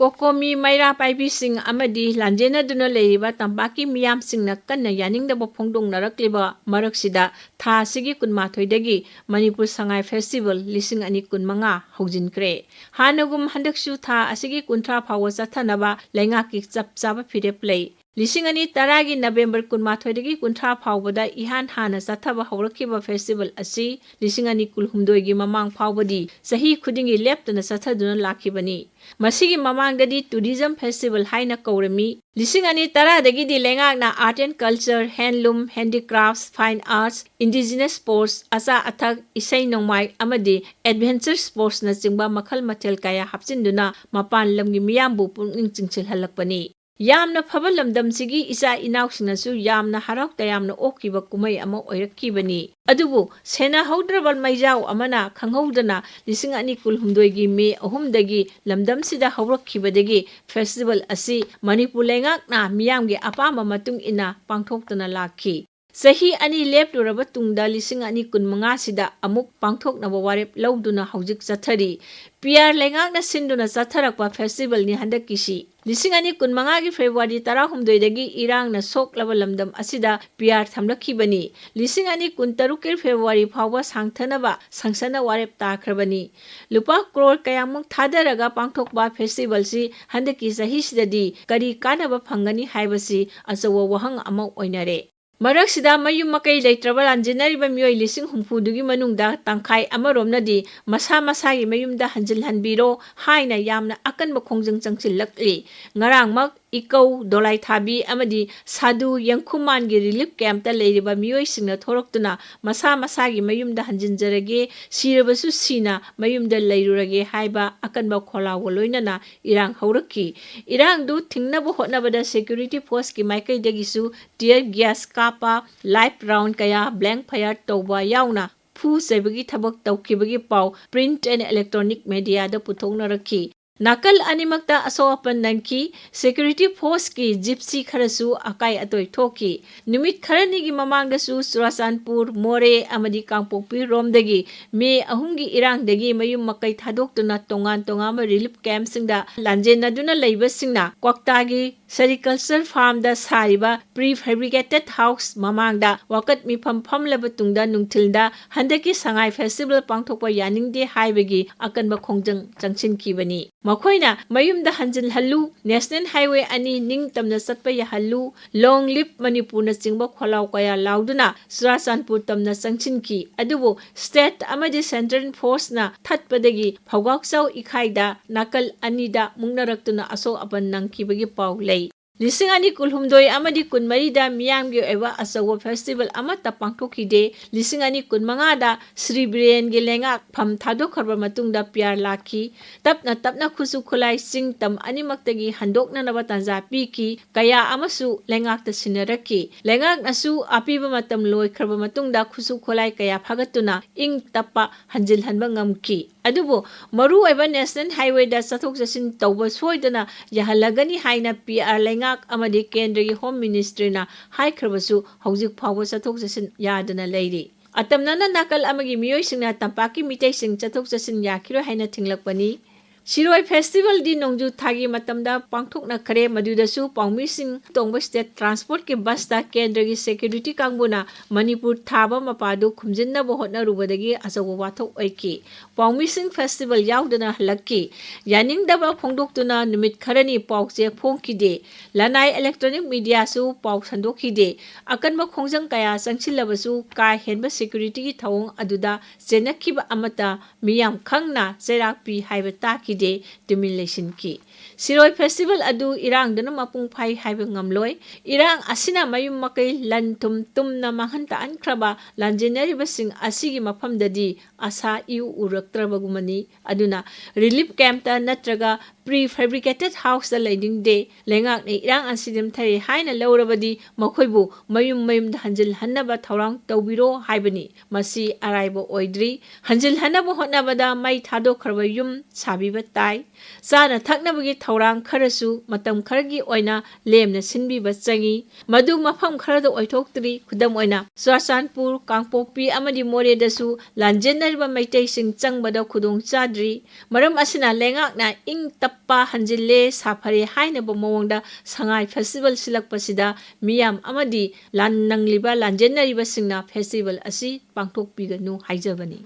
Kokomi Maira Paibising Amadi Lanjena Duna Leiba Tambaki Miam Sing Nakan Yaning the Bopongdong Narakliba Maraksida Tha Sigi Kunmathoidagi Manipur Sangai Festival Lising Ani Kunmanga Hojin Kre Hanagum Handakshu Tha Asigi Kuntra Power Satanaba Lengaki Zap Zaba Pide Play Lisingani Taragi November Kunmathoidagi Kuntra Powada Ihan Hana Sataba Horakiba Festival Asi Lisingani Kulhumdoigi Mamang Powadi Sahi Kudingi left and Sataduna Lakibani Masigi Mamang Dadi Tourism Festival Haina Kaurami Lisingani Tara Dagi di Lengak na Art and Culture, Handloom, Handicrafts, Fine Arts, Indigenous Sports, Asa Athak, Isay Nongmai, Amadi, Adventure Sports na Zingba Makal Matel Kaya Hapsinduna, Mapan Lamgi Miyambu Puning Chingchil Halakpani. Yamna Pabalam Damsigi Isa Inausinasu Yamna Harak Dayamna Okiba Kumay Amo Oirakibani. Adubu, Sena Hodrabal Maijao Amana, Kanghodana, Lisingani Kulhumdoigi Me, Ohumdagi, Lamdam Sida Horakibadegi, Festival Asi, Manipulengak na Miyamgi Apama Matung Ina, Pangtoktana Laki. Sahi ani lep Rabatungda Lisingani Kunmanga Sida Amuk Pangtok na Wawarep Lauduna Hojik Zathari. PR Lengak na Sinduna Zatharakwa Festival ni Handakishi. Lisingani Kunmanga February Tarahumdoidagi Irang na Sok Lavalamdam Asida PR Thamlakibani. Lisingani Kuntarukir February Pawa Sangthanaba Sangsana Warep Takrabani. Lupa Crore Kayamuk Thadaraga Pangtokba Festival si Handaki Sahisidadi Kari Kanaba Pangani Haibasi Asawa Wahang Amok Oinare. Maraksida Mayum Makai Laitrabal and General Mioy Lising Humpudugi Manungda, Tangkai Amaromnadi, Masa Masai Mayumda Hanjil Hanbiro, Haina Yamna Akan Makongjang Changchil Lakli, Ngarang Mak, Iko, Dolai Tabi, Amadi, Sadu, Yankuman Relief Camp, the Lady Mioy Singna Toroktuna, Masa Masagi Mayumda Hanjinjarage, Sirabasu Sina, Mayumda Lairurage, Haiba, Akan Bakola Woloinana, Irang Horaki, Irang do Tingnabo Hotnabada Security Post Ki Michael Degisu, Dear Gas Kapa, Live Round Kaya, Blank Fire Toba Yauna, Pu Sebagi Tabak Taukibagi Pau, Print and Electronic Media the Putona Raki. Nakal Animakta Asoapan Nanki, Security Post Ki, Gypsy Karasu, Akai Atoy Toki, Numit Karanigi Mamangdasu, Surasanpur, More, Amadi Kangpopi, Romdagi, Me Ahungi Irang Dagi, Mayum Makai Tadok to Natongan Tongama Relief Camp Singda, Lanjena Duna Labor Singna, Kwaktagi, Sericulture Farm da Sariba, Prefabricated House, Mamangda, Wakat Mipam Labatungda Nungtilda, Handaki Sangai Festival Pangtokwa Yaning de Highway, Akan Bakongjang, Jangshin Kibani. Makoina, Mayum da Hanjil Halu, National Highway Ani Ning Tamna Satpaya Halu, Long Lip Manipuna Singba Kwalau Kaya Lauduna, Surasanpur Tamna Sanchinki, Adubo, State Amadi Central Force na Tatpadagi, Pawaksaw Ikaida, Nakal Anida, Mungnaraktuna Aso Apan Nangkibagi Pau Lay. Lisingani Kulhumdoy Amadi Kunmarida Miyamgi Eva Asawa Festival Amata Pangtokide, Lisingani Kunmangada, Sri Brian Gilengak, Pam Tado Karbamatungda Piar Laki, Tapna Kusukulai Sing Tam Animaktagi Handok na Nabatanza Piki, Kaya Amasu Lengak the Sinaraki, Lengak Nasu Apiba Matam Loy Karbamatungda Kusukulai Kaya Pagatuna, Ing Tapa Hanjil Hanbangamki. Adubo, Maru Eva National Highway da Satok Sasin Tauba Soidana, Yahalagani Haina PR Lengak Amadi Kendri Home Ministry na High Krabasu, Hauzik Power Satok Sasin Yadana Lady. Atamnana Nakal Amagi Mioy Sing na Tampaki Mitay Sing Satok Sasin Yakiro Haina Tinglakpani. Shiroi Festival di Nongju Thagi Matamda Pangthok na Kare Madudasu Pangmising Tongba State Transport ke Basta Kendri Security Kangbuna Manipur Thaba Mapadu Kumjinna Bohotna Rubadagi Asawa Wathok Oiki Pangmising Festival Yaudana Halaki Yaning Daba Pongdok Tuna Numit Karani Paukse Pongki De Lanai Electronic Media Su Pauk Sandoki De Akan Makongjang Kaya Sangchilabasu Kai Henba Security Thawong Aduda Zenakiba Amata Miyam Kangna Zerakpi Haibata de demolition ki. Siroi Festival adu irang dana mapung pai haiba ngamloi. Irang asina mayum makai lan tum na mahantaan kraba lan jeneri basing asigi mapam dadi asa iu uraktraba gumani aduna relief camp ta natraga prefabricated house da lighting day lengak ni irang ansidim thari haina laurabadi makoibu mayum da hanjil hannaba thorang tawbiro haibani masi araibo oidri hanjil hannaba hotnabada mai thado kharba yum sabiba ꯍꯥꯏꯕ ꯇꯥꯏ ꯆꯥꯅ ꯊꯛꯅꯕꯒꯤ ꯊꯧꯔꯥꯡ ꯈꯔꯁꯨ ꯃꯇꯝ ꯈꯔꯒꯤ ꯑꯣꯏꯅ ꯂꯦꯝꯅ ꯁꯤꯟꯕꯤꯕ ꯆꯪꯏ ꯃꯗꯨ ꯃꯐꯝ ꯈꯔꯗ ꯑꯣꯏꯊꯣꯛꯇ꯭ꯔꯤ ꯈꯨꯗꯝ ꯑꯣꯏꯅ ꯆꯨꯔꯆꯥꯟꯄꯨꯔ ꯀꯥꯡꯄꯣꯛꯄꯤ ꯑꯃꯗꯤ ꯃꯣꯔꯦꯗꯁꯨ ꯂꯥꯟꯖꯦꯟꯅꯔꯤꯕ ꯃꯩꯇꯩꯁꯤꯡ ꯆꯪꯕꯗ ꯈꯨꯗꯣꯡ ꯆꯥꯗ꯭ꯔꯤ ꯃꯔꯝ ꯑꯁꯤꯅ ꯂꯩꯉꯥꯛꯅ ꯏꯪ ꯇꯞꯄ ꯍꯟꯖꯤꯜꯂꯦ ꯁꯥꯐꯔꯦ ꯍꯥꯏꯅꯕ ꯃꯑꯣꯡꯗ ꯁꯉꯥꯏ ꯐꯦꯁꯇꯤꯚꯦꯜ ꯁꯤꯜꯂꯛꯄꯁꯤꯗ ꯃꯤꯌꯥꯝ ꯑꯃꯗꯤ ꯅꯪꯂꯤꯕ ꯂꯥꯟꯖꯦꯟꯅꯔꯤꯕꯁꯤꯡꯅ ꯐꯦꯁꯇꯤꯚꯦꯜ ꯑꯁꯤ ꯄꯥꯡꯊꯣꯛꯄꯤꯒꯅꯨ ꯍꯥꯏꯖꯕꯅꯤ